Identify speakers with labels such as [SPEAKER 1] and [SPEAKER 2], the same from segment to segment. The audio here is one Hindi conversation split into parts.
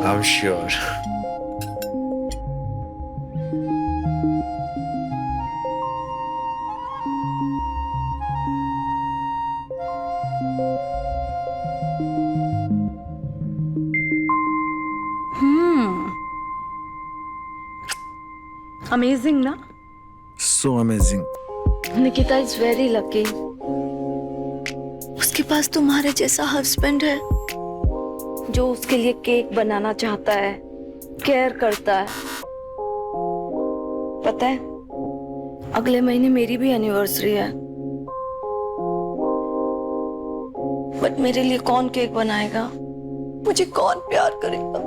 [SPEAKER 1] I'm sure.
[SPEAKER 2] अमेजिंग ना।
[SPEAKER 1] So amazing.
[SPEAKER 2] Nikita is very lucky. उसके पास तुम्हारे जैसा हस्बैंड है जो उसके लिए केक बनाना चाहता है, केयर करता है। पता है, अगले महीने मेरी भी एनिवर्सरी है, बट मेरे लिए कौन केक बनाएगा? मुझे कौन प्यार करेगा?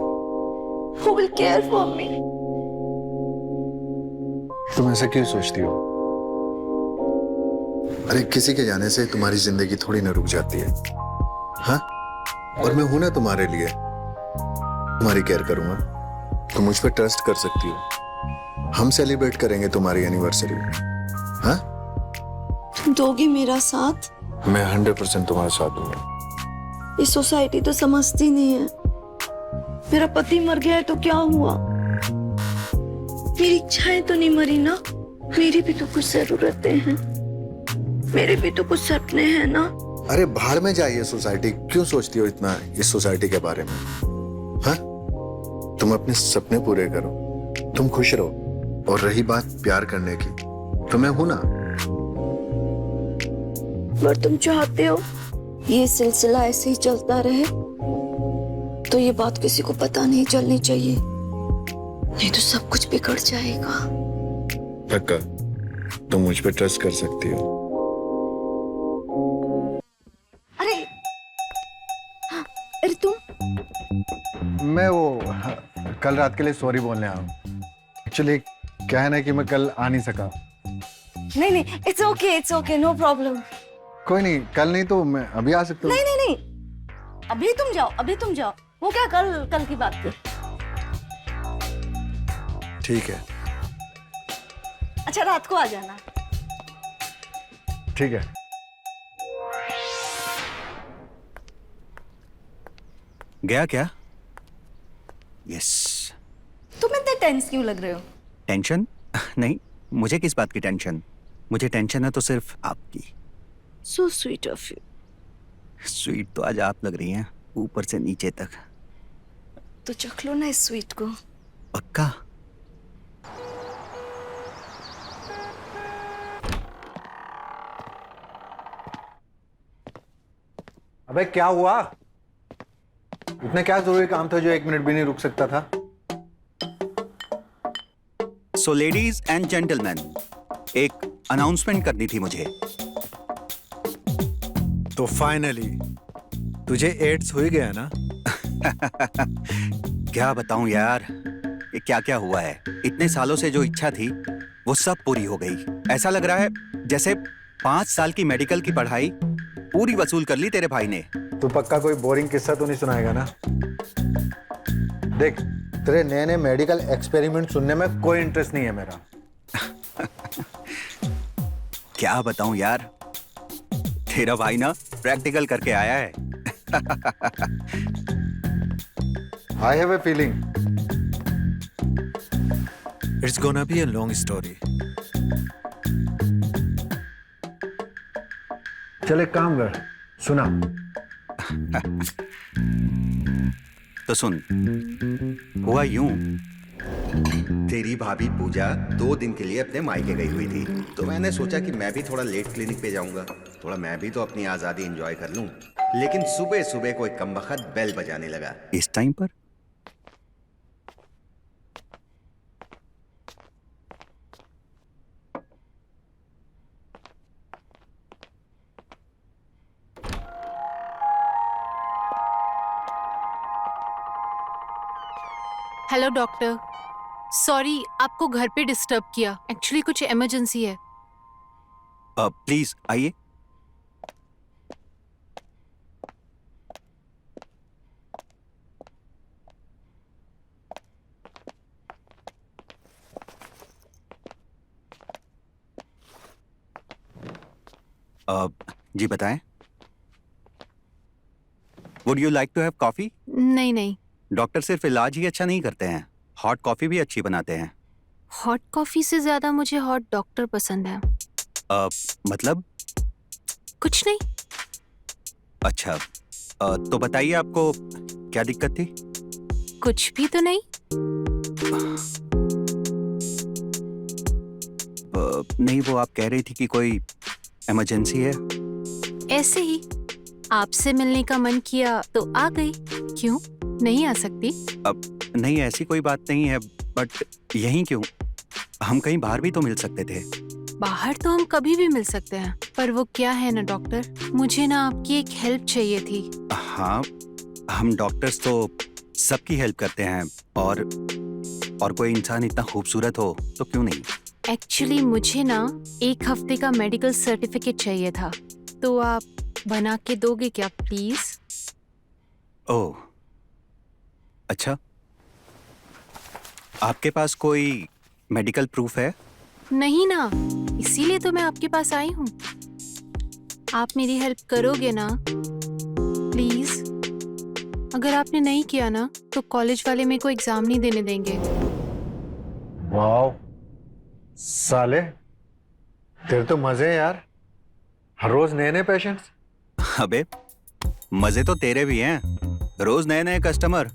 [SPEAKER 2] Who will care for me?
[SPEAKER 1] तुम ऐसा क्यों सोचती हो? अरे किसी के जाने से तुम्हारी जिंदगी थोड़ी ना रुक जाती है। हाँ, और मैं हूं ना तुम्हारे लिए। तुम्हारी केयर करूंगा। तुम मुझ पर ट्रस्ट कर सकती हो। हम सेलिब्रेट करेंगे तुम्हारी एनिवर्सरी। हाँ,
[SPEAKER 2] तुम दोगे मेरा साथ?
[SPEAKER 1] मैं 100% तुम्हारा साथ दूंगा।
[SPEAKER 2] ये सोसाइटी तो समझती नहीं है। मेरा पति मर गया है तो क्या हुआ? मेरी इच्छाएं तो नहीं मरी ना। मेरी भी तो कुछ जरूरतें हैं, मेरे भी तो कुछ सपने हैं ना।
[SPEAKER 1] अरे भाड़ में जाइए सोसाइटी। क्यों सोचती हो इतना इस सोसाइटी के बारे में? हाँ, तुम अपने सपने पूरे करो, तुम खुश रहो। और रही बात प्यार करने की, तो मैं हूं ना।
[SPEAKER 2] पर तुम चाहते हो ये सिलसिला ऐसे ही चलता रहे, तो ये बात किसी को पता नहीं चलनी चाहिए, नहीं तो सब कुछ बिगड़ जाएगा।
[SPEAKER 1] पक्का तुम मुझ पे ट्रस्ट कर सकती हो।
[SPEAKER 2] अरे अरे तुम।
[SPEAKER 3] मैं वो कल रात के लिए सॉरी बोलने आया हूँ। एक्चुअली क्या है ना कि मैं कल आ नहीं सका।
[SPEAKER 2] नहीं नहीं, इट्स ओके, नो प्रॉब्लम।
[SPEAKER 3] कोई नहीं, कल नहीं तो मैं अभी आ सकता हूँ।
[SPEAKER 2] नहीं नहीं नहीं, अभी तुम जाओ। वो क्या कल की बात थी।
[SPEAKER 1] ठीक है।
[SPEAKER 2] अच्छा, रात को आ जाना।
[SPEAKER 3] ठीक है।
[SPEAKER 4] गया क्या? यस।
[SPEAKER 2] तुम इतने टेंस क्यों लग रहे हो?
[SPEAKER 4] टेंशन? नहीं, मुझे किस बात की टेंशन? मुझे टेंशन है तो सिर्फ आपकी।
[SPEAKER 2] सो स्वीट ऑफ यू।
[SPEAKER 4] स्वीट तो आज आप लग रही हैं, ऊपर से नीचे तक।
[SPEAKER 2] तो चख लो ना इस स्वीट को।
[SPEAKER 4] पक्का?
[SPEAKER 3] अबे क्या हुआ? इतना क्या जरूरी काम था जो 1 मिनट भी नहीं रुक सकता था?
[SPEAKER 4] सो लेडीज एंड जेंटलमैन, एक अनाउंसमेंट करनी थी मुझे।
[SPEAKER 1] तो फाइनली तुझे एड्स हो ही गया ना?
[SPEAKER 4] क्या बताऊं यार, ये क्या क्या हुआ है। इतने सालों से जो इच्छा थी वो सब पूरी हो गई। ऐसा लग रहा है जैसे 5 साल की मेडिकल की पढ़ाई पूरी वसूल कर ली तेरे भाई ने।
[SPEAKER 3] तू पक्का कोई बोरिंग किस्सा तो नहीं सुनाएगा ना? देख, तेरे नए नए मेडिकल एक्सपेरिमेंट सुनने में कोई इंटरेस्ट नहीं है मेरा।
[SPEAKER 4] क्या बताऊं यार, तेरा भाई ना प्रैक्टिकल करके आया है।
[SPEAKER 3] I have a feeling.
[SPEAKER 1] It's gonna be a long story.
[SPEAKER 3] चल एक काम कर, सुना।
[SPEAKER 4] तो सुन, हुआ यूं, तेरी भाभी पूजा 2 दिन के लिए अपने मायके गई हुई थी, तो मैंने सोचा कि मैं भी थोड़ा लेट क्लिनिक पे जाऊंगा, थोड़ा मैं भी तो अपनी आजादी एंजॉय कर लूं। लेकिन सुबह सुबह कोई कमबख्त बेल बजाने लगा। इस टाइम पर
[SPEAKER 5] हेलो डॉक्टर, सॉरी आपको घर पे डिस्टर्ब किया। एक्चुअली कुछ इमरजेंसी है।
[SPEAKER 4] प्लीज आइए। जी बताएं। Would you like to have coffee?
[SPEAKER 5] नहीं नहीं,
[SPEAKER 4] डॉक्टर सिर्फ इलाज ही अच्छा नहीं करते हैं, हॉट कॉफी भी अच्छी बनाते हैं।
[SPEAKER 5] हॉट कॉफी से ज्यादा मुझे हॉट डॉक्टर पसंद है।
[SPEAKER 4] मतलब?
[SPEAKER 5] कुछ नहीं।
[SPEAKER 4] अच्छा, तो बताइए आपको क्या दिक्कत थी?
[SPEAKER 5] कुछ भी तो नहीं।
[SPEAKER 4] नहीं, वो आप कह रही थी कि कोई इमरजेंसी है।
[SPEAKER 5] ऐसे ही आपसे मिलने का मन किया तो आ गई। क्यों नहीं आ सकती?
[SPEAKER 4] नहीं, ऐसी कोई बात नहीं है, बट यहीं क्यों? हम कहीं बाहर भी तो मिल सकते थे।
[SPEAKER 5] बाहर तो हम कभी भी मिल सकते हैं, पर वो क्या है ना डॉक्टर, मुझे ना आपकी एक हेल्प चाहिए थी।
[SPEAKER 4] हाँ, हम डॉक्टर्स तो सबकी हेल्प करते हैं, और कोई इंसान इतना खूबसूरत हो तो क्यों नहीं।
[SPEAKER 5] एक्चुअली मुझे ना 1 हफ्ते का मेडिकल सर्टिफिकेट चाहिए था, तो आप बना के दोगे क्या प्लीज?
[SPEAKER 4] ओह, अच्छा, आपके पास कोई मेडिकल प्रूफ है?
[SPEAKER 5] नहीं ना, इसीलिए तो मैं आपके पास आई हूँ। आप मेरी हेल्प करोगे ना प्लीज? अगर आपने नहीं किया ना तो कॉलेज वाले मेरे को एग्जाम नहीं देने देंगे।
[SPEAKER 3] वाह साले, तेरे तो मजे हैं यार, हर रोज नए नए पेशेंट्स।
[SPEAKER 4] अबे, मजे तो तेरे भी हैं, रोज नए नए कस्टमर।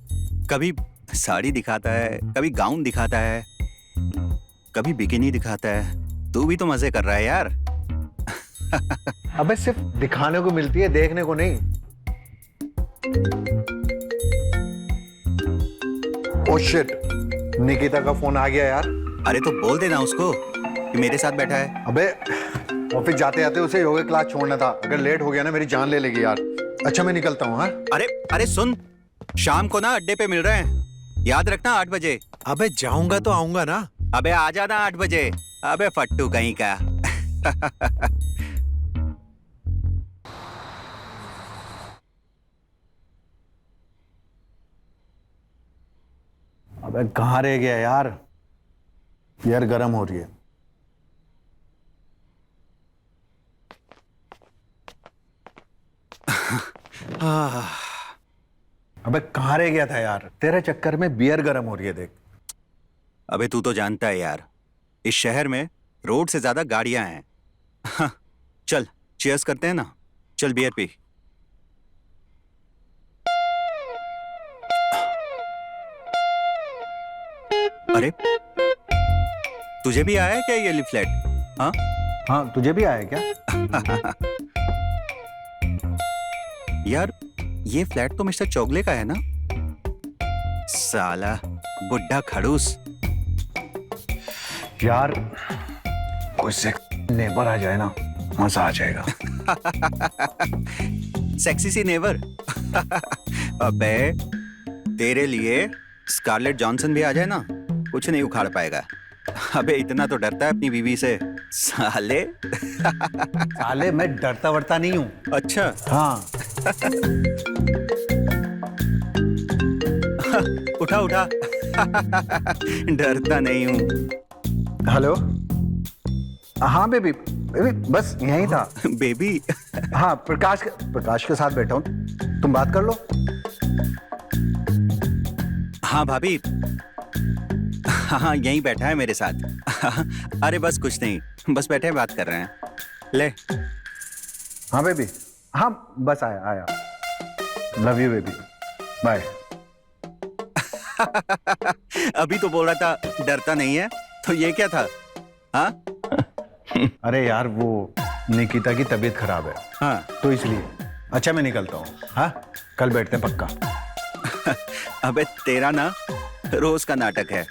[SPEAKER 4] कभी साड़ी दिखाता है, कभी गाउन दिखाता है, कभी बिकिनी दिखाता है। तू भी तो मजे कर रहा है यार।
[SPEAKER 3] अबे सिर्फ दिखाने को मिलती है, देखने को नहीं। ओह शिट, निकिता का फोन आ गया यार।
[SPEAKER 4] अरे तो बोल देना उसको कि मेरे साथ बैठा है।
[SPEAKER 3] अबे ऑफिस जाते जाते उसे योगा क्लास छोड़ना था, अगर लेट हो गया ना मेरी जान ले लेगी यार। अच्छा मैं निकलता हूँ। हाँ
[SPEAKER 4] अरे सुन, शाम को ना अड्डे पे मिल रहे हैं, याद रखना 8 बजे।
[SPEAKER 1] अबे जाऊंगा तो आऊंगा ना।
[SPEAKER 4] अबे आ जाना 8 बजे। अबे फट्टू कहीं का।
[SPEAKER 3] अबे कहाँ रह गया यार, यार गर्म हो रही है। अबे कहाँ रह गया था यार, तेरे चक्कर में बियर गर्म हो रही है देख।
[SPEAKER 4] अबे तू तो जानता है यार, इस शहर में रोड से ज्यादा गाड़ियां हैं। हाँ, चल चीयर्स करते हैं ना। चल बियर पी। अरे तुझे भी आया है क्या ये लिफलेट? हाँ
[SPEAKER 3] हाँ तुझे भी आया क्या?
[SPEAKER 4] यार ये फ्लैट तो मिस्टर चौगले का है ना? साला बुड्ढा खड़ूस।
[SPEAKER 3] यार कोई नेबर आ जाए ना, मजा आ जाएगा।
[SPEAKER 4] सेक्सी सी नेवर। अबे तेरे लिए स्कारलेट जॉनसन भी आ जाए ना, कुछ नहीं उखाड़ पाएगा। अबे इतना तो डरता है अपनी बीवी से साले।
[SPEAKER 3] साले मैं डरता वरता नहीं हूँ।
[SPEAKER 4] अच्छा
[SPEAKER 3] हाँ
[SPEAKER 4] उठा उठा। डरता नहीं हूँ।
[SPEAKER 3] हेलो, हाँ बेबी, बेबी बस यहीं था।
[SPEAKER 4] बेबी?
[SPEAKER 3] हाँ प्रकाश के साथ बैठा हूँ, तुम बात कर लो।
[SPEAKER 4] हाँ भाभी, हाँ यहीं बैठा है मेरे साथ। अरे बस कुछ नहीं, बस बैठे बात कर रहे हैं। ले।
[SPEAKER 3] हाँ बेबी, हाँ बस आया। Love you baby, bye.
[SPEAKER 4] अभी तो बोल रहा था डरता नहीं है, तो ये क्या था? हाँ
[SPEAKER 3] अरे यार वो निकिता की तबीयत खराब है,
[SPEAKER 4] हाँ
[SPEAKER 3] तो इसलिए। अच्छा मैं निकलता हूँ, हाँ कल बैठते हैं पक्का।
[SPEAKER 4] अबे तेरा ना रोज का नाटक है,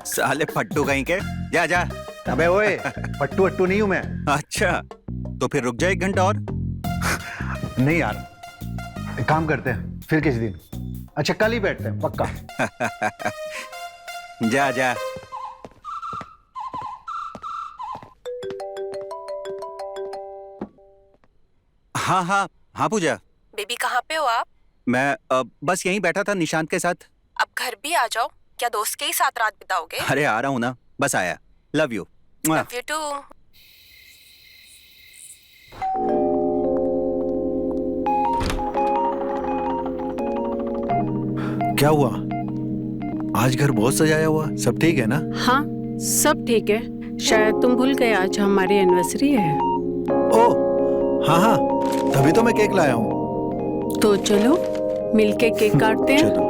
[SPEAKER 4] साले फट्टू कहीं के। जा जा।
[SPEAKER 3] अबे ओए, पट्टू अट्टू नहीं हूं मैं।
[SPEAKER 4] अच्छा तो फिर रुक जा 1 घंटा और।
[SPEAKER 3] नहीं यार, एक काम करते हैं फिर किसी दिन। अच्छा कल ही बैठते हैं पक्का।
[SPEAKER 4] जा जा। हाँ हाँ हाँ पूजा।
[SPEAKER 6] बेबी कहाँ पे हो आप?
[SPEAKER 4] मैं बस यहीं बैठा था निशांत के साथ।
[SPEAKER 6] अब घर भी आ जाओ, क्या दोस्त के ही साथ रात बिताओगे?
[SPEAKER 4] अरे आ रहा हूँ ना, बस आया। Love you.
[SPEAKER 6] Love you too.
[SPEAKER 1] क्या हुआ? आज घर बहुत सजाया हुआ, सब ठीक है ना?
[SPEAKER 7] हाँ, सब ठीक है। शायद तुम भूल गए आज हमारी एनिवर्सरी है।
[SPEAKER 1] ओ हाँ हाँ, तभी तो मैं केक लाया हूँ।
[SPEAKER 7] तो चलो मिलके केक काटते हैं।
[SPEAKER 1] चलो।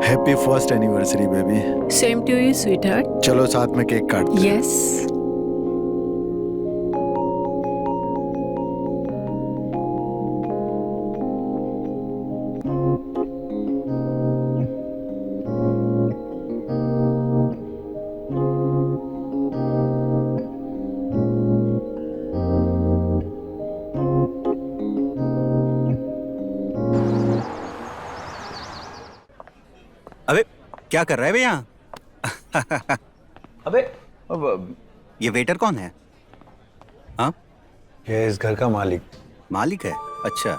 [SPEAKER 1] Happy first anniversary baby.
[SPEAKER 7] Same to you sweetheart.
[SPEAKER 1] चलो साथ में केक काटते हैं।
[SPEAKER 7] यस।
[SPEAKER 4] अबे क्या कर रहा है बे यहाँ?
[SPEAKER 3] अबे
[SPEAKER 4] ये वेटर कौन है? हाँ,
[SPEAKER 3] ये इस घर का मालिक।
[SPEAKER 4] मालिक है? अच्छा।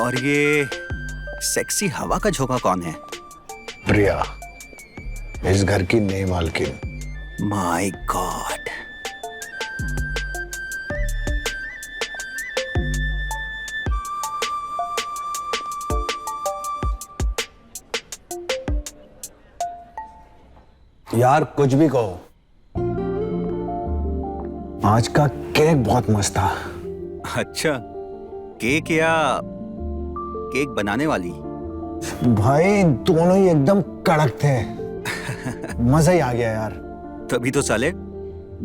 [SPEAKER 4] और ये सेक्सी हवा का झोंका कौन है?
[SPEAKER 3] प्रिया, इस घर की नई मालकिन।
[SPEAKER 4] My God.
[SPEAKER 3] यार कुछ भी कहो, आज का केक बहुत मस्त था।
[SPEAKER 4] अच्छा, केक या केक बनाने वाली?
[SPEAKER 3] भाई दोनों ही एकदम कड़क थे। मजा ही आ गया यार।
[SPEAKER 4] तभी तो साले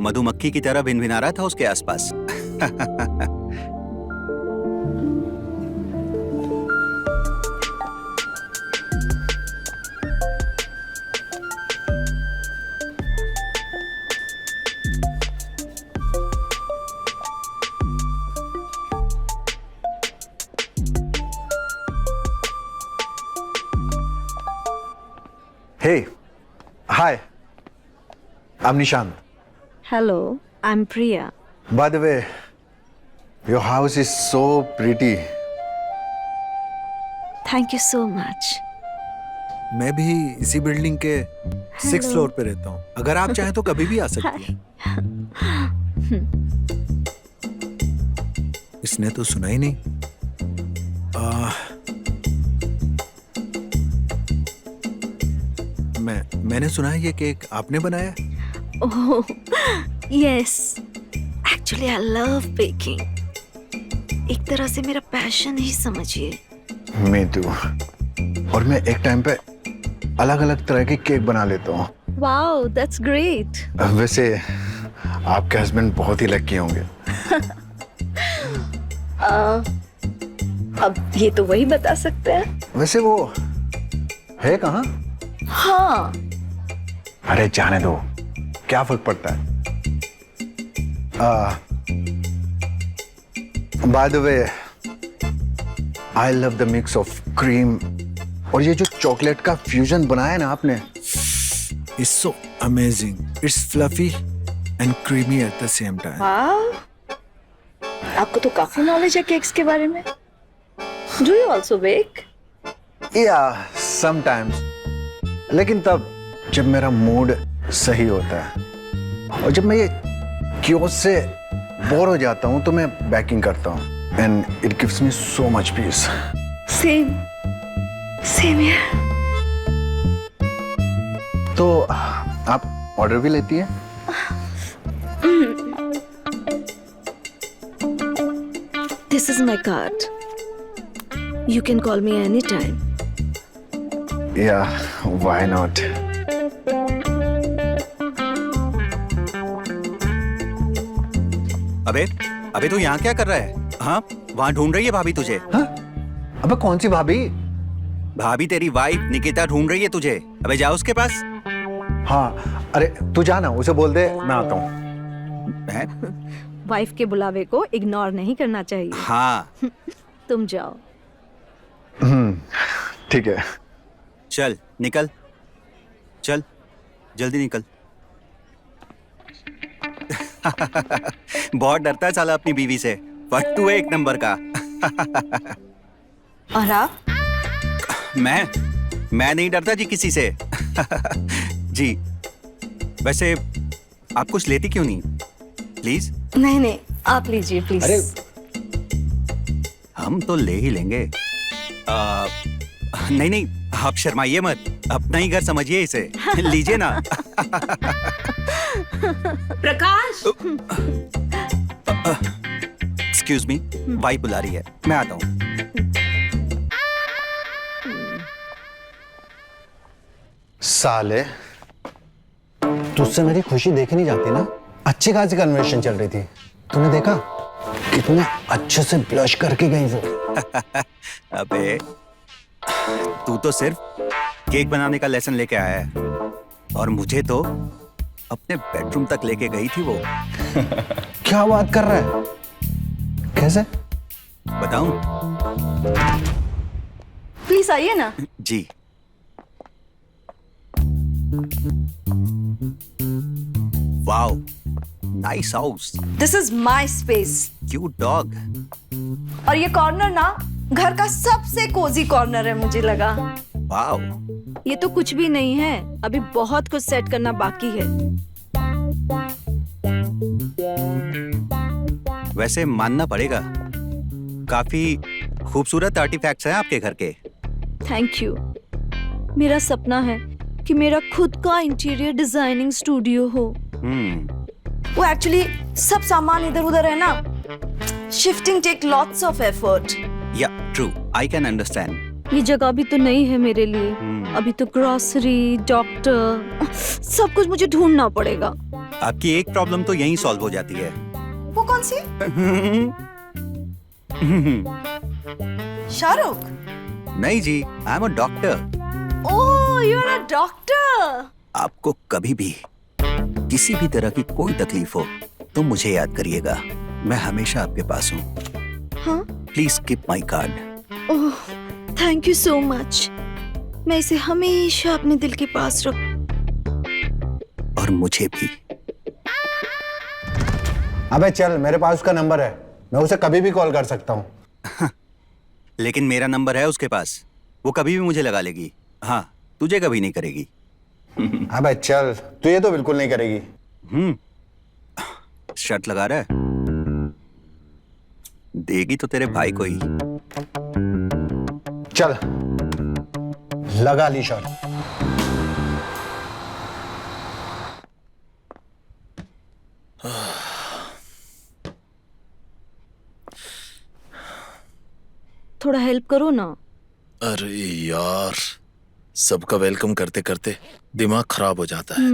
[SPEAKER 4] मधुमक्खी की तरह भिनभिना रहा था उसके आसपास।
[SPEAKER 3] Hey, hi. I'm Nishant.
[SPEAKER 2] Hello, I'm Priya.
[SPEAKER 3] By the way, your house is so pretty.
[SPEAKER 2] Thank you so much.
[SPEAKER 1] मैं भी इसी बिल्डिंग के 6th फ्लोर पे रहता हूँ। अगर आप चाहें तो कभी भी आ सकती हैं। इसने तो सुना ही नहीं। मैंने सुना है ये केक आपने बनाया है?
[SPEAKER 2] Oh, yes. Actually, I love baking. एक तरह से मेरा पैशन ही समझिए।
[SPEAKER 3] मैं तू। और मैं एक टाइम पे अलग अलग तरह के केक बना लेता हूँ।
[SPEAKER 2] Wow, that's great.
[SPEAKER 3] वैसे आपके हस्बैंड बहुत ही लकी होंगे।
[SPEAKER 2] अब ये तो वही बता सकते हैं।
[SPEAKER 3] वैसे वो है कहाँ?
[SPEAKER 2] हाँ,
[SPEAKER 3] अरे जाने दो, क्या फर्क पड़ता है? By the way, I love the mix of cream और ये जो चॉकलेट का फ्यूजन बनाया है ना आपने।
[SPEAKER 1] It's so amazing. It's fluffy and creamy at the same time.
[SPEAKER 2] वाह, आपको तो काफी नॉलेज है केक्स के बारे में। Do you also bake?
[SPEAKER 3] Yeah, sometimes. लेकिन तब जब मेरा मूड सही होता है और जब मैं ये क्यों से बोर हो जाता हूँ तो मैं बेकिंग करता हूँ and it gives me so much peace.
[SPEAKER 2] Same. Same here.
[SPEAKER 3] तो आप ऑर्डर भी लेती हैं?
[SPEAKER 2] This is my card. You can call me anytime.
[SPEAKER 3] Yeah, why not?
[SPEAKER 4] अबे तू यहाँ क्या कर रहा है? हाँ, वहाँ ढूंढ रही है भाभी तुझे।
[SPEAKER 3] हाँ? अबे कौन सी भाभी?
[SPEAKER 4] भाभी तेरी वाइफ निकिता ढूंढ रही है तुझे। अबे जा उसके पास।
[SPEAKER 3] हाँ, अरे तू जाना, उसे बोल दे मैं आता हूँ।
[SPEAKER 4] हैं?
[SPEAKER 2] वाइफ के बुलावे को इग्नोर नहीं करना चाहिए।
[SPEAKER 4] हाँ,
[SPEAKER 2] तुम जाओ।
[SPEAKER 3] ठीक है।
[SPEAKER 4] चल निकल, चल जल्दी निकल। बहुत डरता है साला अपनी बीवी से, फट्टू है एक नंबर का।
[SPEAKER 2] और आप?
[SPEAKER 4] मैं नहीं डरता जी किसी से। जी वैसे आप कुछ लेती क्यों नहीं? प्लीज।
[SPEAKER 2] नहीं नहीं, आप लीजिए प्लीज।
[SPEAKER 3] अरे
[SPEAKER 4] हम तो ले ही लेंगे। नहीं नहीं, आप शर्माइए मत, अपना ही घर समझिए इसे। लीजिए ना।
[SPEAKER 7] प्रकाश,
[SPEAKER 4] एक्सक्यूज मी, वाइफ बुला रही है, मैं आता हूँ।
[SPEAKER 3] साले, तुझसे मेरी खुशी देखी नहीं जाती ना। अच्छी खासी कन्वर्सेशन चल रही थी, तूने देखा कितने अच्छे से ब्लश करके गई वो।
[SPEAKER 4] अबे तू तो सिर्फ केक बनाने का लेसन लेके आया है, और मुझे तो अपने बेडरूम तक लेके गई थी वो।
[SPEAKER 3] क्या बात कर रहा है? कैसे?
[SPEAKER 4] बताऊं?
[SPEAKER 2] प्लीज आइए ना।
[SPEAKER 4] जी। Wow, nice house,
[SPEAKER 2] this is my space.
[SPEAKER 4] Cute dog.
[SPEAKER 2] और ये कॉर्नर ना घर का सबसे कोजी कॉर्नर है मुझे लगा।
[SPEAKER 4] वाओ,
[SPEAKER 2] ये तो कुछ भी नहीं है, अभी बहुत कुछ सेट करना बाकी है।
[SPEAKER 4] वैसे मानना पड़ेगा, काफी खूबसूरत आर्टिफैक्ट्स हैं आपके घर के।
[SPEAKER 2] Thank you. मेरा सपना है कि मेरा खुद का इंटीरियर डिजाइनिंग स्टूडियो हो। वो एक्चुअली सब सामान इधर उधर है ना, shifting take lots of effort.
[SPEAKER 4] Yeah true, I can understand.
[SPEAKER 2] ये जगह भी तो नहीं है मेरे लिए। अभी तो ग्रोसरी, डॉक्टर, सब कुछ मुझे ढूंढना पड़ेगा।
[SPEAKER 4] आपकी एक प्रॉब्लम तो यहीं सॉल्व हो जाती है।
[SPEAKER 2] वो कौन सी? शाहरुख?
[SPEAKER 4] नहीं जी, I am a doctor.
[SPEAKER 2] Oh, you are a doctor.
[SPEAKER 4] आपको कभी भी किसी भी तरह की कोई तकलीफ हो तो मुझे याद करिएगा, मैं हमेशा आपके पास हूँ।
[SPEAKER 2] हाँ?
[SPEAKER 4] Please keep my card.
[SPEAKER 2] Oh, thank you so much. मैं इसे हमेशा अपने दिल के पास रख।
[SPEAKER 4] और मुझे भी।
[SPEAKER 3] अबे चल, मेरे पास उसका नंबर है, मैं उसे कभी भी कॉल कर सकता हूँ।
[SPEAKER 4] लेकिन मेरा नंबर है उसके पास, वो कभी भी मुझे लगा लेगी। हाँ, तुझे कभी नहीं करेगी।
[SPEAKER 3] अबे चल, तू ये तो बिल्कुल नहीं करेगी।
[SPEAKER 4] शर्त लगा रहा है? देगी तो तेरे भाई को ही।
[SPEAKER 3] चल, लगा ली शर्त।
[SPEAKER 2] थोड़ा हेल्प करो ना।
[SPEAKER 8] अरे यार, सबका वेलकम करते करते दिमाग खराब हो जाता है।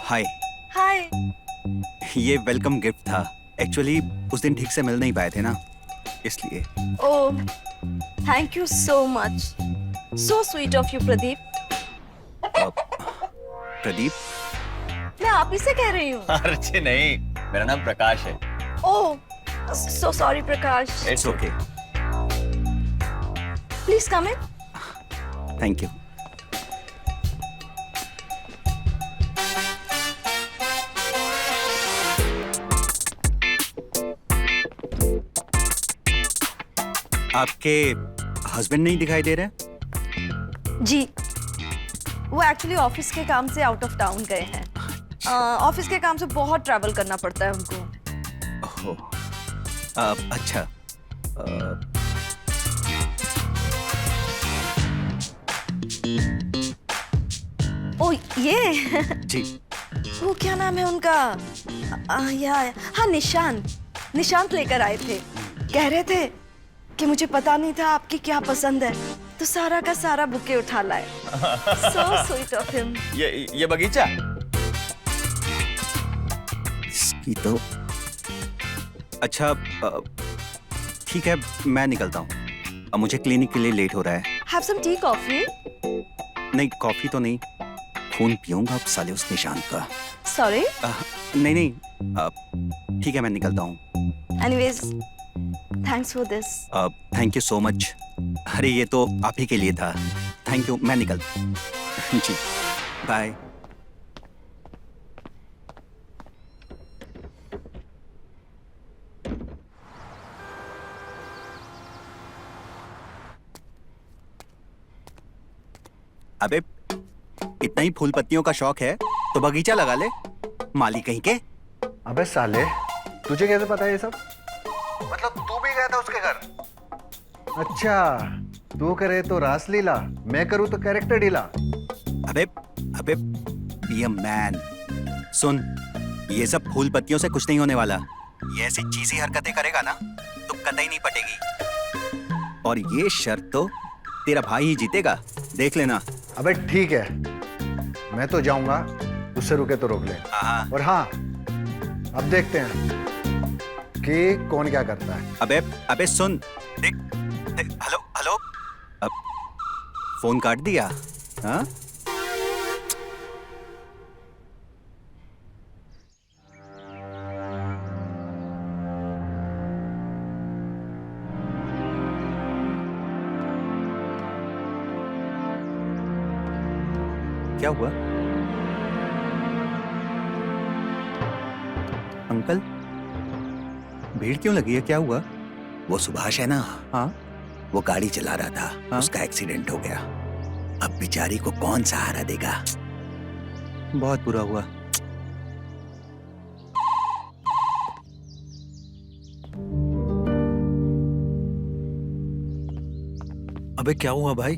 [SPEAKER 4] हाय।
[SPEAKER 2] हाय।
[SPEAKER 4] ये वेलकम गिफ्ट था। एक्चुअली उस दिन ठीक से मिल नहीं पाए थे ना, इसलिए।
[SPEAKER 2] Oh, thank you so much. So sweet of you Pradeep.
[SPEAKER 4] Pradeep?
[SPEAKER 2] मैं आप ही से कह रही हूँ।
[SPEAKER 9] अर्चे नहीं, मेरा नाम प्रकाश है।
[SPEAKER 2] Oh, so sorry Prakash.
[SPEAKER 4] It's okay.
[SPEAKER 2] Please come in.
[SPEAKER 4] Thank you. आपके हस्बैंड नहीं दिखाई दे रहे?
[SPEAKER 2] जी, वो एक्चुअली ऑफिस के काम से आउट ऑफ टाउन गए हैं। ऑफिस के काम से बहुत ट्रैवल करना पड़ता है उनको।
[SPEAKER 4] ओह, अच्छा।
[SPEAKER 2] ओ ये
[SPEAKER 4] जी।
[SPEAKER 2] वो क्या नाम है उनका? हाँ, निशांत लेकर आए थे। कह रहे थे कि मुझे पता नहीं था आपकी क्या पसंद है, तो सारा का सारा बुके उठा लाए। सो स्वीट ऑफ हिम।
[SPEAKER 9] ये बगीचा?
[SPEAKER 4] इसकी तो अच्छा ठीक है, मैं निकलता हूँ। अब मुझे क्लिनिक के लिए लेट हो रहा है।
[SPEAKER 2] Have some tea, coffee?
[SPEAKER 4] नहीं, कॉफी तो नहीं, खून पीऊंगा अब साले उस निशांत का।
[SPEAKER 2] Sorry.
[SPEAKER 4] नहीं नहीं, ठीक है, मैं निकलता हूँ।
[SPEAKER 2] Anyways, thanks for this.
[SPEAKER 4] Thank you so much. अरे ये तो आप ही के लिए था। थैंक यू, मैं निकलता हूँ। जी, बाय। अबे इतना ही फूल पत्तियों का शौक है तो बगीचा लगा ले, माली कहीं के।
[SPEAKER 3] अबे साले, तुझे कैसे पता है ये सब? मतलब तू भी गया था उसके घर? अच्छा, तू करे तो रासलीला, मैं करूँ तो कैरेक्टर ढीला।
[SPEAKER 4] अबे अबे बी अ मैन। सुन, ये सब फूल पत्तियों से कुछ नहीं होने वाला। ये ऐसी चीज़ी हरकतें करेगा ना तो कतई नहीं पटेगी। और ये शर्त तो तेरा भाई ही जीतेगा, देख लेना।
[SPEAKER 3] अबे ठीक है, मैं तो जाऊंगा, उससे रुके तो रोक ले।
[SPEAKER 4] हाँ।
[SPEAKER 3] और हाँ, अब देखते हैं कि कौन क्या करता है।
[SPEAKER 4] अबे अबे सुन, देख, हेलो हेलो, अब फोन काट दिया। हाँ, क्या हुआ? अंकल, भीड़ क्यों लगी है, क्या हुआ? वो सुभाष है ना, हाँ, वो गाड़ी चला रहा था, हाँ? उसका एक्सीडेंट हो गया। अब बेचारी को कौन सहारा देगा? बहुत बुरा हुआ।
[SPEAKER 8] अबे क्या हुआ भाई?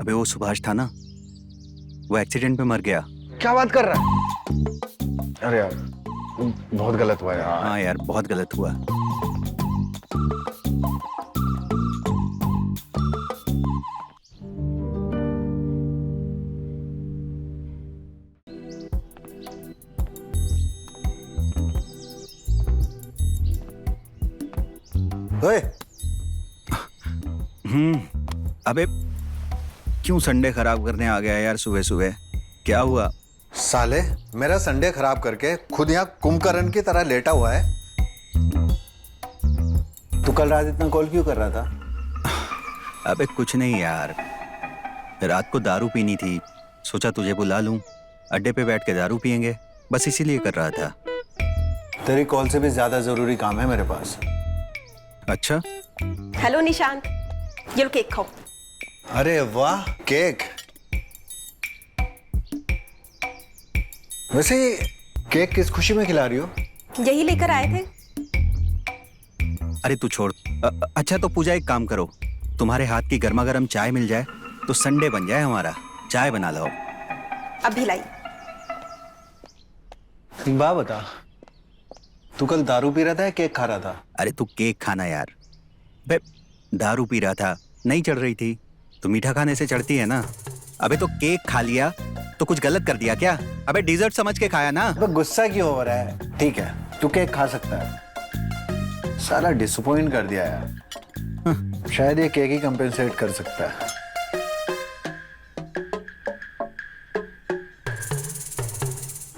[SPEAKER 4] अबे वो सुभाष था ना, वो एक्सीडेंट में मर गया।
[SPEAKER 3] क्या बात कर रहा है? अरे यार, बहुत गलत हुआ यार।
[SPEAKER 4] हाँ यार, बहुत गलत हुआ।
[SPEAKER 3] ओए,
[SPEAKER 4] अबे क्यों संडे खराब करने आ गया यार सुबह सुबह? क्या हुआ?
[SPEAKER 1] साले, मेरा संडे खराब करके खुद यहाँ कुंभकर्ण की तरह लेटा हुआ है।
[SPEAKER 3] तू कल रात इतना कॉल क्यों कर रहा था?
[SPEAKER 4] अबे कुछ नहीं यार, रात को दारू पीनी थी, सोचा तुझे बुला लूं, अड्डे पे बैठ के दारू पियेंगे, बस इसीलिए कर रहा था।
[SPEAKER 3] तेरी कॉल से भी ज्यादा जरूरी काम है मेरे पास।
[SPEAKER 4] अच्छा,
[SPEAKER 6] हेलो निशांत, ये लो केक खाओ।
[SPEAKER 1] अरे वाह, केक।
[SPEAKER 3] वैसे केक किस खुशी में खिला रही हो?
[SPEAKER 6] यही लेकर आए थे।
[SPEAKER 4] अरे तू छोड़। अच्छा तो पूजा, एक काम करो, तुम्हारे हाथ की गर्मा गर्म चाय मिल जाए तो संडे बन जाए हमारा। चाय बना लो।
[SPEAKER 6] अभी लाई।
[SPEAKER 3] एक बात बता, तू कल दारू पी रहा था या केक खा रहा था?
[SPEAKER 4] अरे तू केक खाना यार। बे दारू पी रहा था, नहीं चढ़ रही थी, तो मीठा खाने से चढ़ती है ना। अबे तो केक खा लिया तो कुछ गलत कर दिया क्या? अबे डिजर्ट समझ के खाया ना।
[SPEAKER 3] अबे गुस्सा क्यों हो रहा है? ठीक है, तू केक खा सकता है। साला डिसअपॉइंट कर दिया यार। शायद ये केक ही कंपेंसेट कर सकता है।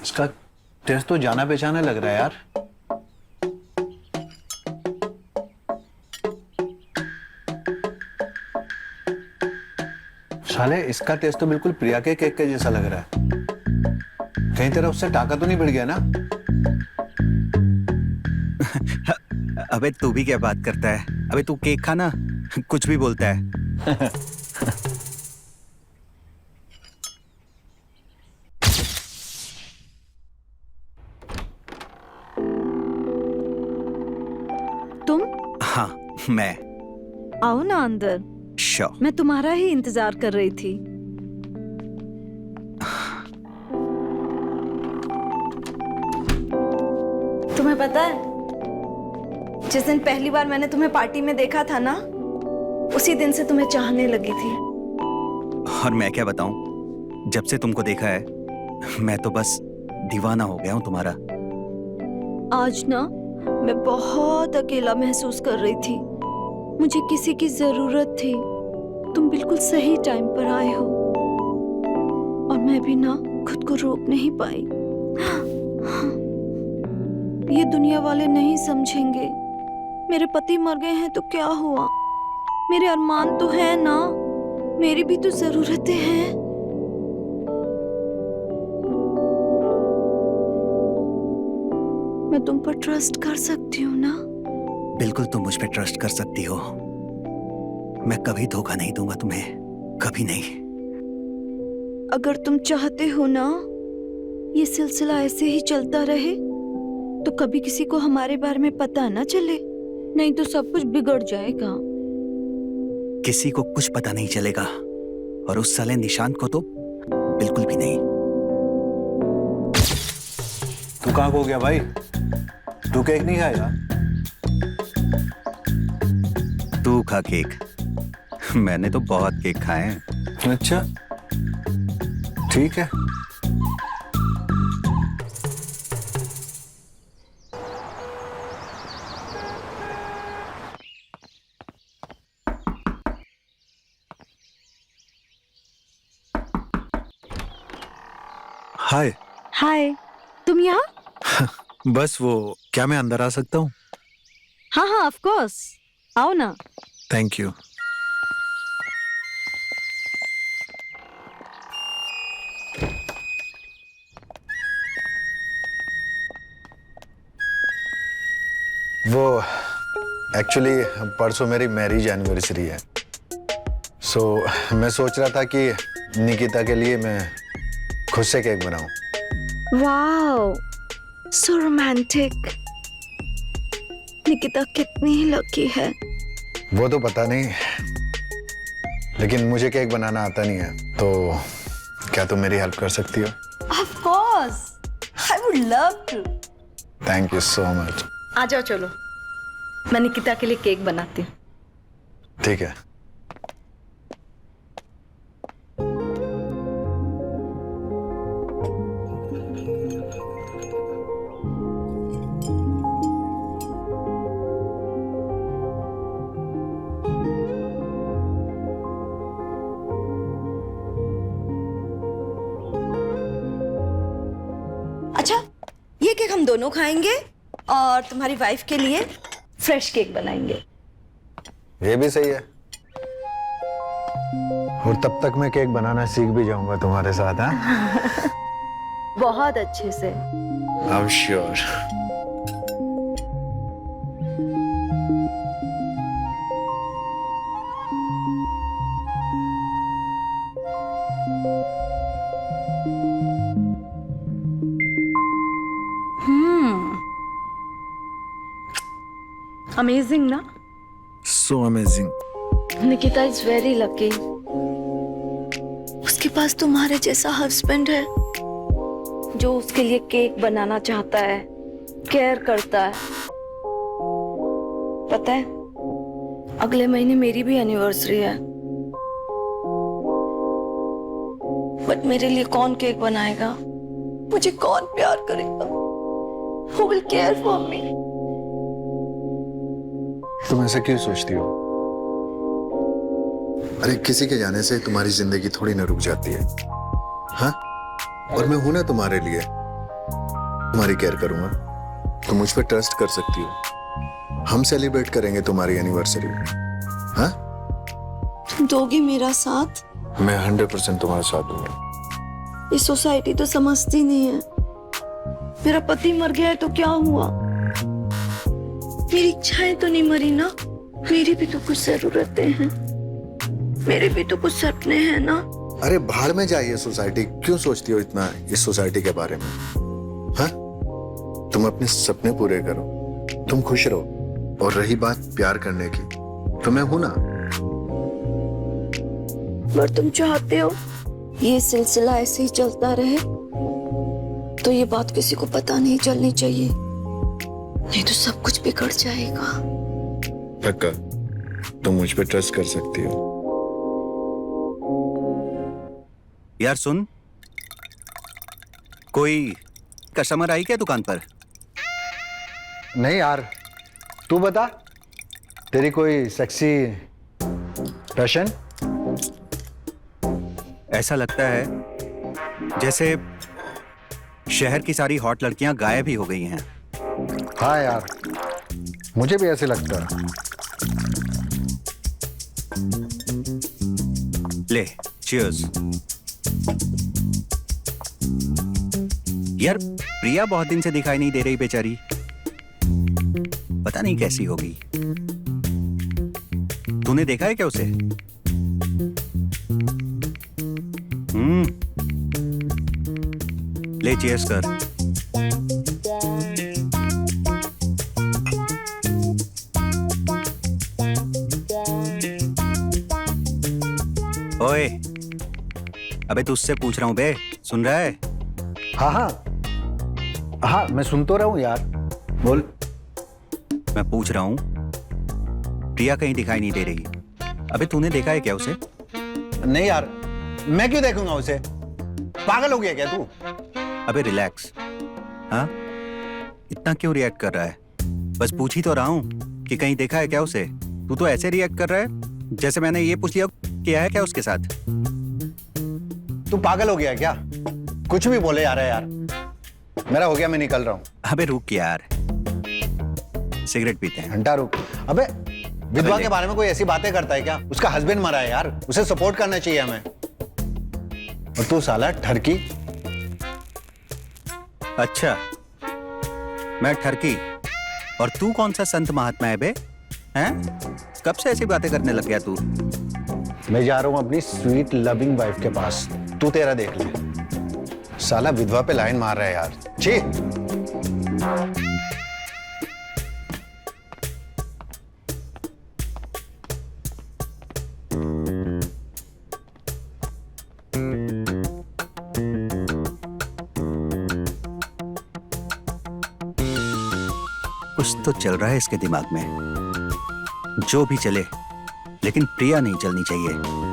[SPEAKER 3] इसका टेस्ट तो जाना पहचाना लग रहा है यार। साले, इसका टेस्ट तो बिल्कुल प्रिया के केक के जैसा लग रहा है। कहीं तेरा उससे टाका तो नहीं बढ़ गया ना?
[SPEAKER 4] अबे तू भी क्या बात करता है? अबे तू केक खाना, कुछ भी बोलता है।
[SPEAKER 2] तुम
[SPEAKER 4] हाँ, मैं।
[SPEAKER 2] आओ ना अंदर,
[SPEAKER 4] श्योर।
[SPEAKER 2] मैं तुम्हारा ही इंतजार कर रही थी। तुम्हें पता है, जिस दिन पहली बार मैंने तुम्हें पार्टी में देखा था ना, उसी दिन से तुम्हें चाहने लगी थी।
[SPEAKER 4] और मैं क्या बताऊं, जब से तुमको देखा है मैं तो बस दीवाना हो गया हूं तुम्हारा।
[SPEAKER 2] आज ना मैं बहुत अकेला महसूस कर रही थी। मुझे किसी की जरूरत थी। तुम बिल्कुल सही टाइम पर आए हो और मैं भी ना खुद को रोक नहीं पाई। ये दुनिया वाले नहीं समझेंगे। मेरे पति मर गए हैं तो क्या हुआ? मेरे अरमान तो है ना, मेरी भी तो जरूरतें हैं। मैं तुम पर ट्रस्ट कर सकती हूँ ना?
[SPEAKER 4] बिल्कुल तुम मुझ पे ट्रस्ट कर सकती हो। मैं कभी धोखा नहीं दूंगा तुम्हें, कभी नहीं।
[SPEAKER 2] अगर तुम चाहते हो ना ये सिलसिला ऐसे ही चलता रहे तो कभी किसी को हमारे बारे में पता ना चले, नहीं तो सब कुछ बिगड़ जाएगा।
[SPEAKER 4] किसी को कुछ पता नहीं चलेगा और उस साले निशांत को तो बिल्कुल भी नहीं।
[SPEAKER 3] तू कहाँ खो गया भाई? तू केक नहीं खाएगा?
[SPEAKER 4] तू खा केक, मैंने तो बहुत केक खाए हैं।
[SPEAKER 3] अच्छा ठीक है। हाय।
[SPEAKER 2] हाय, तुम यहाँ?
[SPEAKER 3] बस वो, क्या मैं अंदर आ सकता हूँ?
[SPEAKER 2] हाँ हाँ ऑफ कोर्स, आओ ना।
[SPEAKER 3] Thank you. वो एक्चुअली परसों मेरी मैरिज एनिवर्सरी है, सो मैं सोच रहा था कि निकिता के लिए मैं खुद से केक बनाऊं।
[SPEAKER 2] Wow, so romantic. निकिता कितनी ही लकी है।
[SPEAKER 3] वो तो पता नहीं, लेकिन मुझे केक बनाना आता नहीं है, तो क्या तुम मेरी हेल्प कर सकती हो?
[SPEAKER 2] Of course, I would love to.
[SPEAKER 3] Thank you so much.
[SPEAKER 2] आ जाओ, चलो मैं निकिता के लिए केक बनाती हूँ।
[SPEAKER 3] ठीक है।
[SPEAKER 2] अच्छा, ये केक हम दोनों खाएंगे और तुम्हारी वाइफ के लिए फ्रेश केक बनाएंगे।
[SPEAKER 3] ये भी सही है, और तब तक मैं केक बनाना सीख भी जाऊंगा तुम्हारे साथ। हाँ,
[SPEAKER 2] बहुत अच्छे से।
[SPEAKER 3] I am sure.
[SPEAKER 2] अमेजिंग ना?
[SPEAKER 3] So amazing.
[SPEAKER 2] Nikita is very lucky. उसके पास तुम्हारे जैसा हस्बैंड है जो उसके लिए केक बनाना चाहता है, केयर करता है। पता है, अगले महीने मेरी भी एनिवर्सरी है, बट मेरे लिए कौन केक बनाएगा? मुझे कौन प्यार करेगा? Who will care for me?
[SPEAKER 3] तुम ऐसा क्यों सोचती हो?
[SPEAKER 1] अरे किसी के जाने से तुम्हारी जिंदगी थोड़ी ना रुक जाती है। हाँ, और मैं हूं ना तुम्हारे लिए, तुम्हारी केयर करूंगा। तुम मुझ पर ट्रस्ट कर सकती हो। हम सेलिब्रेट करेंगे तुम्हारी एनिवर्सरी। हाँ,
[SPEAKER 2] तुम दोगे मेरा साथ?
[SPEAKER 1] मैं 100% तुम्हारे साथ दूंगा।
[SPEAKER 2] ये सोसाइटी तो समझती नहीं है। मेरा पति मर गया है तो क्या हुआ? मेरी इच्छाएं तो नहीं मरी ना? मेरी भी तो कुछ जरूरतें हैं, मेरे भी तो कुछ सपने हैं ना?
[SPEAKER 1] अरे भाड़ में जाइए सोसाइटी, क्यों सोचती हो इतना इस सोसाइटी के बारे में? हाँ, तुम अपने सपने पूरे करो, तुम खुश रहो। और रही बात प्यार करने की, तो मैं हूं ना।
[SPEAKER 2] अगर तुम चाहते हो ये सिलसिला ऐसे ही चलता रहे तो ये बात किसी को पता नहीं चलनी चाहिए, नहीं तो सब कुछ बिगड़ जाएगा।
[SPEAKER 1] पक्का तुम मुझ पे ट्रस्ट कर सकती हो।
[SPEAKER 4] यार सुन, कोई कस्टमर आई क्या दुकान पर?
[SPEAKER 3] नहीं यार, तू बता, तेरी कोई सेक्सी पैशन?
[SPEAKER 4] ऐसा लगता है जैसे शहर की सारी हॉट लड़कियां गायब ही हो गई हैं।
[SPEAKER 3] हाँ यार, मुझे भी ऐसे लगता है।
[SPEAKER 4] ले, चीयर्स। यार, प्रिया बहुत दिन से दिखाई नहीं दे रही बेचारी। पता नहीं कैसी होगी। तूने देखा है क्या उसे? ले, चीयर्स कर। ओए, अबे तुझसे पूछ रहा हूं बे, सुन रहा है?
[SPEAKER 3] हाँ हाँ हाँ, मैं सुन तो रहा हूँ यार, बोल।
[SPEAKER 4] मैं पूछ रहा हूं, प्रिया कहीं दिखाई नहीं दे रही। अबे तूने देखा है क्या उसे?
[SPEAKER 3] नहीं यार, मैं क्यों देखूंगा उसे? पागल हो गया क्या तू?
[SPEAKER 4] अबे रिलैक्स। हाँ, इतना क्यों रिएक्ट कर रहा है? बस पूछ ही तो रहा हूं कि कहीं देखा है क्या उसे। तू तो ऐसे रिएक्ट कर रहा है जैसे मैंने ये पूछ लिया किया है क्या उसके साथ।
[SPEAKER 3] तू पागल हो गया क्या? कुछ भी बोले जा रहा है यार। मेरा हो गया, मैं निकल रहा हूँ।
[SPEAKER 4] अबे रुक यार, सिगरेट पीते हैं।
[SPEAKER 3] घंटा रुक। अबे विधवा
[SPEAKER 4] ले।
[SPEAKER 3] के बारे में कोई ऐसी बातें करता है क्या? उसका हस्बैंड मरा है यार, उसे सपोर्ट करना चाहिए हमें। और तू साला ठरकी।
[SPEAKER 4] अच्छा, मैं ठरकी और तू कौन सा संत महात्मा है बे? हैं? कब से ऐसी बातें करने लग गया तू?
[SPEAKER 3] मैं जा रहा हूँ अपनी स्वीट लविंग वाइफ के पास, तू तेरा देख ले। साला विधवा पे लाइन मार रहा है यार। छी।
[SPEAKER 4] कुछ तो चल रहा है इसके दिमाग में। जो भी चले, लेकिन प्रिया नहीं चलनी चाहिए।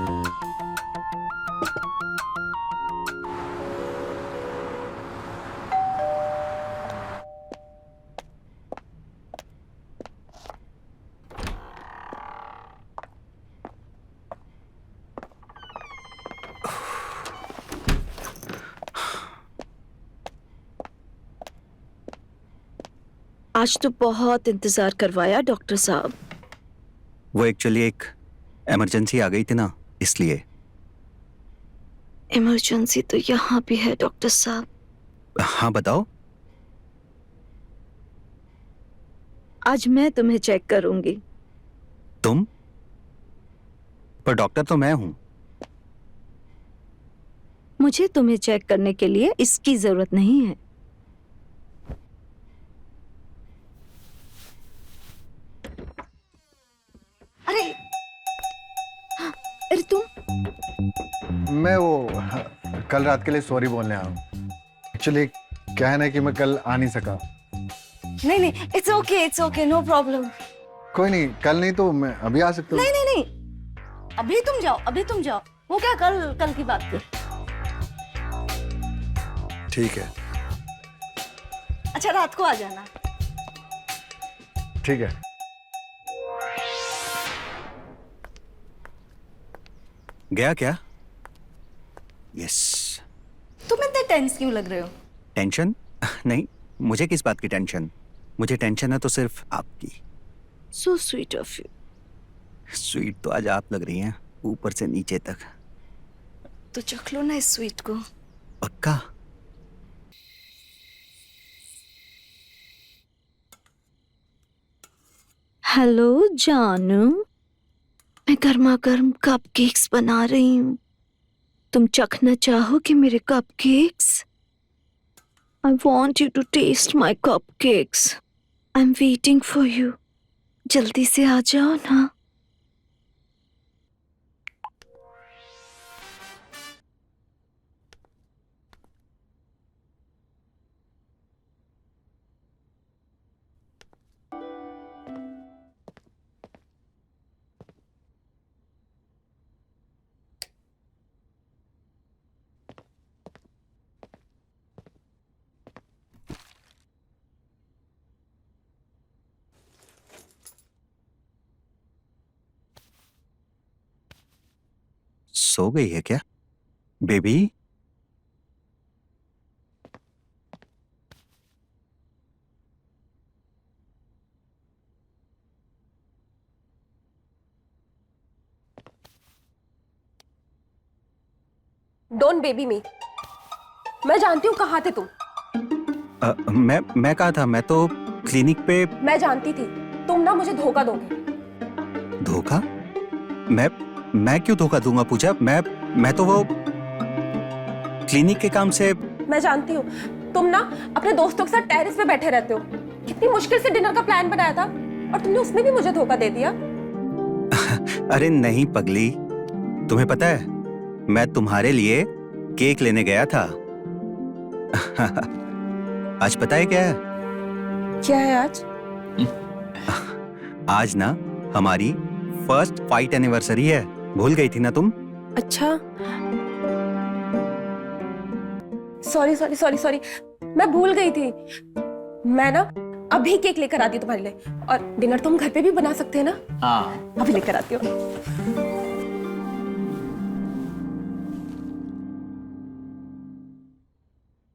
[SPEAKER 2] आज तो बहुत इंतजार करवाया डॉक्टर साहब।
[SPEAKER 4] वो एक्चुअली एक इमरजेंसी आ गई थी ना, इसलिए।
[SPEAKER 2] इमरजेंसी तो यहाँ भी है डॉक्टर साहब।
[SPEAKER 4] हाँ बताओ।
[SPEAKER 2] आज मैं तुम्हें चेक करूंगी।
[SPEAKER 4] तुम? पर डॉक्टर तो मैं हूं।
[SPEAKER 2] मुझे तुम्हें चेक करने के लिए इसकी जरूरत नहीं है। अरे अरे तुम।
[SPEAKER 3] मैं वो कल रात के लिए सॉरी बोलने आया हूँ। एक्चुअली क्या है ना कि मैं कल आ नहीं सका।
[SPEAKER 2] नहीं नहीं, इट्स ओके, नो प्रॉब्लम।
[SPEAKER 3] कोई नहीं, कल नहीं तो मैं अभी आ सकता हूँ।
[SPEAKER 2] नहीं नहीं नहीं, अभी तुम जाओ। वो क्या कल की बात थी।
[SPEAKER 3] ठीक है।
[SPEAKER 2] अच्छा, रात को आ जाना।
[SPEAKER 3] ठीक है।
[SPEAKER 4] गया क्या? यस।
[SPEAKER 2] तुम इतने टेंस क्यों लग रहे हो?
[SPEAKER 4] टेंशन? नहीं, मुझे किस बात की टेंशन? मुझे टेंशन है तो सिर्फ आपकी।
[SPEAKER 2] सो स्वीट ऑफ यू।
[SPEAKER 4] स्वीट तो आज आप लग रही हैं, ऊपर से नीचे तक।
[SPEAKER 2] तो चख लो ना इस स्वीट को।
[SPEAKER 4] पक्का?
[SPEAKER 2] हेलो जानू, मैं गर्मा गर्म कपकेक्स बना रही हूँ। तुम चखना चाहोगे मेरे cupcakes? I want you to taste my cupcakes. I'm waiting for you. जल्दी से आ जाओ ना।
[SPEAKER 4] सो गई है क्या बेबी?
[SPEAKER 6] डोंट बेबी मी। मैं जानती हूँ कहाँ थे तुम।
[SPEAKER 4] मैं कहा था, मैं तो क्लिनिक पे।
[SPEAKER 6] मैं जानती थी तुम ना मुझे धोखा दोगे।
[SPEAKER 4] धोखा? मैं क्यों धोखा दूंगा पूजा? मैं तो वो क्लिनिक के काम से।
[SPEAKER 6] मैं जानती हूँ तुम ना अपने दोस्तों के साथ टेरेस पे बैठे रहते हो। कितनी मुश्किल से डिनर का प्लान बनाया था और तुमने उसमें भी मुझे धोखा दे दिया।
[SPEAKER 4] अरे नहीं पगली, तुम्हें पता है मैं तुम्हारे लिए केक लेने गया था। आज पता है क्या है?
[SPEAKER 6] क्या है आज?
[SPEAKER 4] आज ना हमारी फर्स्ट फाइट एनिवर्सरी है। भूल गई थी ना तुम?
[SPEAKER 6] अच्छा, सॉरी सॉरी सॉरी सॉरी, मैं भूल गई थी। मैं ना अभी केक लेकर आती हूँ तुम्हारे लिए, और डिनर तुम घर पे भी बना सकते हैं ना?
[SPEAKER 9] हाँ।
[SPEAKER 6] अभी लेकर आती हूँ।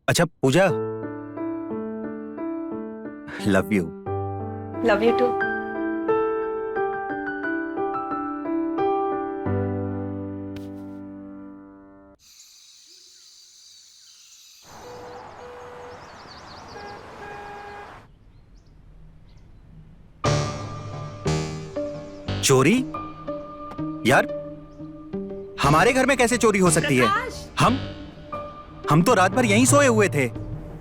[SPEAKER 4] अच्छा Pooja, love you.
[SPEAKER 6] Love you too.
[SPEAKER 4] चोरी? यार हमारे घर में कैसे चोरी हो सकती है? हम तो रात भर यहीं सोए हुए थे।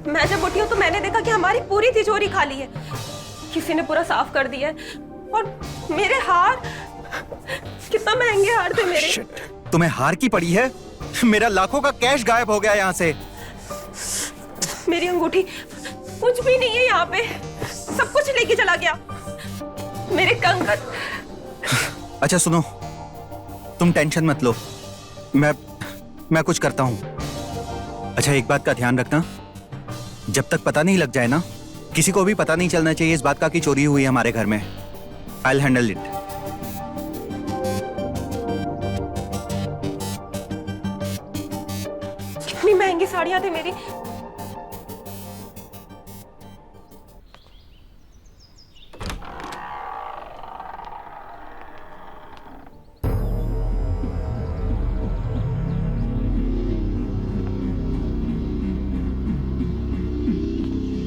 [SPEAKER 6] मैं जब उठी हूँ तो मैंने देखा कि हमारी पूरी तिजोरी खाली है। किसी ने पूरा साफ कर दिया है। और मेरे हार, कितना महंगे हार थे मेरे।
[SPEAKER 4] Shit. तुम्हें हार की पड़ी है? मेरा लाखों का कैश गायब हो गया यहाँ से।
[SPEAKER 6] मेरी अंगूठी, कुछ भी नहीं है यहाँ पे। सब कुछ लेके चला गया। मेरे कंगन।
[SPEAKER 4] अच्छा सुनो, तुम टेंशन मत लो, मैं कुछ करता हूँ। अच्छा एक बात का ध्यान रखना, जब तक पता नहीं लग जाए ना, किसी को भी पता नहीं चलना चाहिए इस बात का कि चोरी हुई है हमारे घर में। I will handle it.
[SPEAKER 6] कितनी महंगी साड़ियां थी मेरी।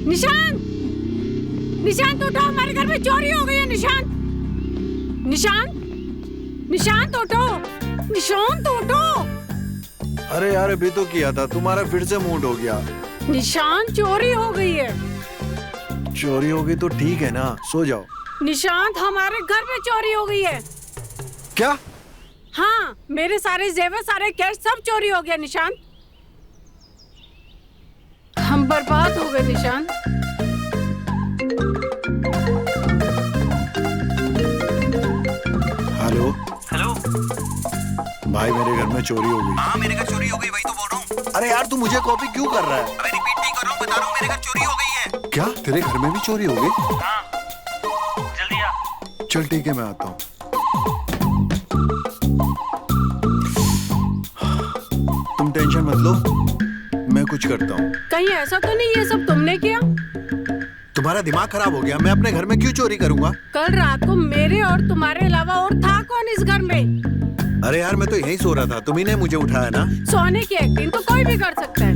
[SPEAKER 7] निशांत, निशांत उठो, हमारे घर में चोरी हो गई है। निशांत, निशांत, निशांत उठो, निशांत उठो।
[SPEAKER 3] अरे यार अभी तो किया था, तुम्हारा फिर से मूड हो गया।
[SPEAKER 7] निशांत चोरी हो गई है।
[SPEAKER 3] चोरी हो गई तो ठीक है ना, सो जाओ।
[SPEAKER 7] निशांत हमारे घर में चोरी हो गई है।
[SPEAKER 3] क्या?
[SPEAKER 7] हाँ, मेरे सारे जेवर, सारे कैश सब चोरी हो गया निशांत। हम बर्बाद हो गए निशांत।
[SPEAKER 3] हेलो
[SPEAKER 4] हेलो
[SPEAKER 3] भाई, मेरे घर में चोरी हो गई।
[SPEAKER 4] हाँ मेरे घर चोरी हो गई, वही तो बोल रहा हूँ।
[SPEAKER 3] अरे यार तू मुझे कॉपी क्यों कर रहा है?
[SPEAKER 4] अबे रिपीट नहीं कर रहा हूँ, बता रहा हूँ मेरे घर चोरी हो गई है।
[SPEAKER 3] क्या तेरे घर में भी चोरी हो गई?
[SPEAKER 4] हाँ जल्दी आ।
[SPEAKER 3] चल ठीक है, मैं आता हूँ। तुम टेंशन मत लो, मैं कुछ करता हूँ।
[SPEAKER 7] कहीं ऐसा तो नहीं ये सब तुमने किया?
[SPEAKER 3] तुम्हारा दिमाग खराब हो गया? मैं अपने घर में क्यों चोरी करूंगा?
[SPEAKER 7] कल रात को मेरे और तुम्हारे अलावा और था कौन इस घर में?
[SPEAKER 3] अरे यार मैं तो यहीं सो रहा था, तुम्ही ने मुझे उठाया ना।
[SPEAKER 7] सोने की एक्टिंग तो कोई भी कर सकता है।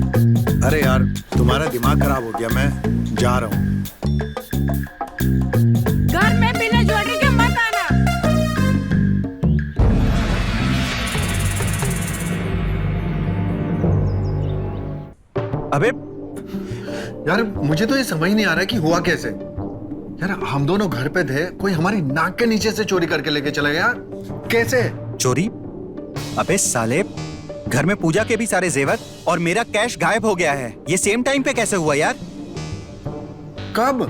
[SPEAKER 3] अरे यार तुम्हारा दिमाग खराब हो गया, मैं जा रहा हूँ।
[SPEAKER 7] घर में बिना ज्वेलरी के मत आना।
[SPEAKER 4] अबे
[SPEAKER 3] यार मुझे तो ये समझ नहीं आ रहा कि हुआ कैसे। यार हम दोनों घर पे थे, कोई हमारी नाक के नीचे से चोरी करके लेके चला गया। कैसे
[SPEAKER 4] चोरी? अबे साले, घर में पूजा के भी सारे जेवर और मेरा कैश गायब हो गया है। ये सेम टाइम पे कैसे हुआ यार?
[SPEAKER 3] कब?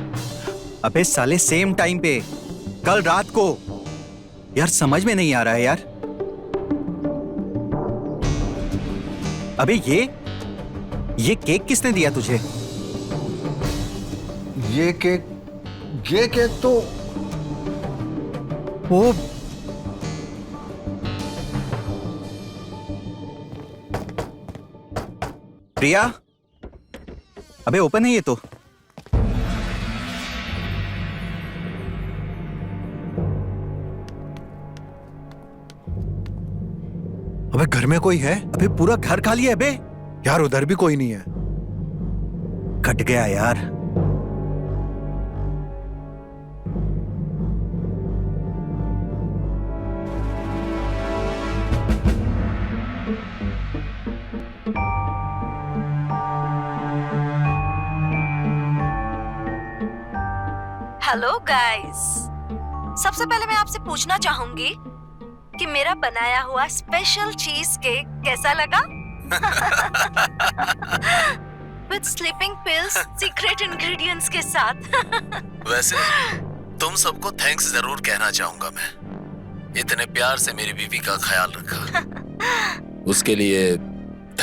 [SPEAKER 4] अबे साले सेम टाइम पे, कल रात को। यार समझ में नहीं आ रहा है यार। अबे ये केक किसने दिया तुझे?
[SPEAKER 3] ये केक तो
[SPEAKER 4] वो
[SPEAKER 9] प्रिया, अबे ओपन है ये तो।
[SPEAKER 3] अबे घर में कोई है?
[SPEAKER 9] अबे पूरा घर खाली है बे।
[SPEAKER 3] यार उधर भी कोई नहीं है।
[SPEAKER 9] कट गया यार।
[SPEAKER 2] हेलो गाइस, सबसे पहले मैं आपसे पूछना चाहूंगी कि मेरा बनाया हुआ स्पेशल चीज केक कैसा लगा? With sleeping pills, secret ingredients के साथ।
[SPEAKER 8] वैसे तुम सबको थैंक्स जरूर कहना चाहूंगा मैं। इतने प्यार से मेरी बीवी का ख्याल रखा, उसके लिए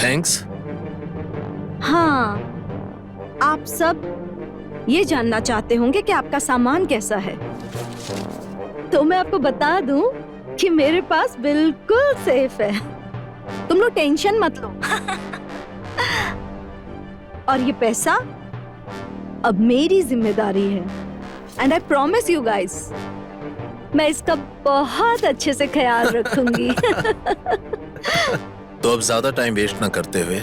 [SPEAKER 8] थैंक्स।
[SPEAKER 2] हाँ, आप सब ये जानना चाहते होंगे कि आपका सामान कैसा है, तो मैं आपको बता दूं कि मेरे पास बिल्कुल सेफ है। तुम लोग टेंशन मत लो। और ये पैसा अब मेरी जिम्मेदारी है, and I promise you guys, मैं इसका बहुत अच्छे से ख्याल रखूंगी।
[SPEAKER 8] तो अब ज्यादा टाइम वेस्ट ना करते हुए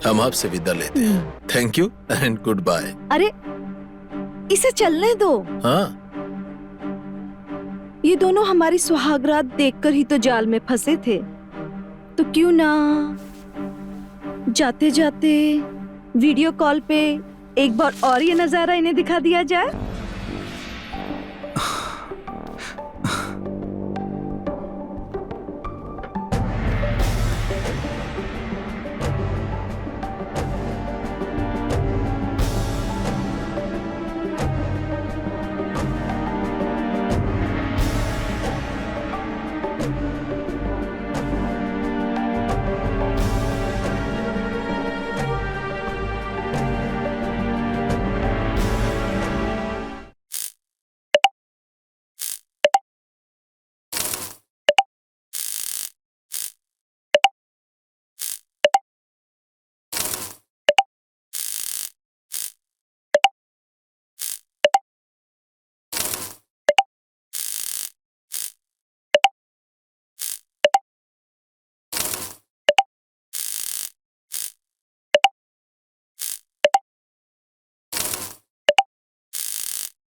[SPEAKER 8] हम आपसे विदा लेते हैं। Thank you and goodbye.
[SPEAKER 2] अरे इसे चलने दो।
[SPEAKER 8] हाँ,
[SPEAKER 2] ये दोनों हमारी सुहागरात देखकर ही तो जाल में फंसे थे, तो क्यों ना जाते जाते वीडियो कॉल पे एक बार और ये नजारा इन्हें दिखा दिया जाए।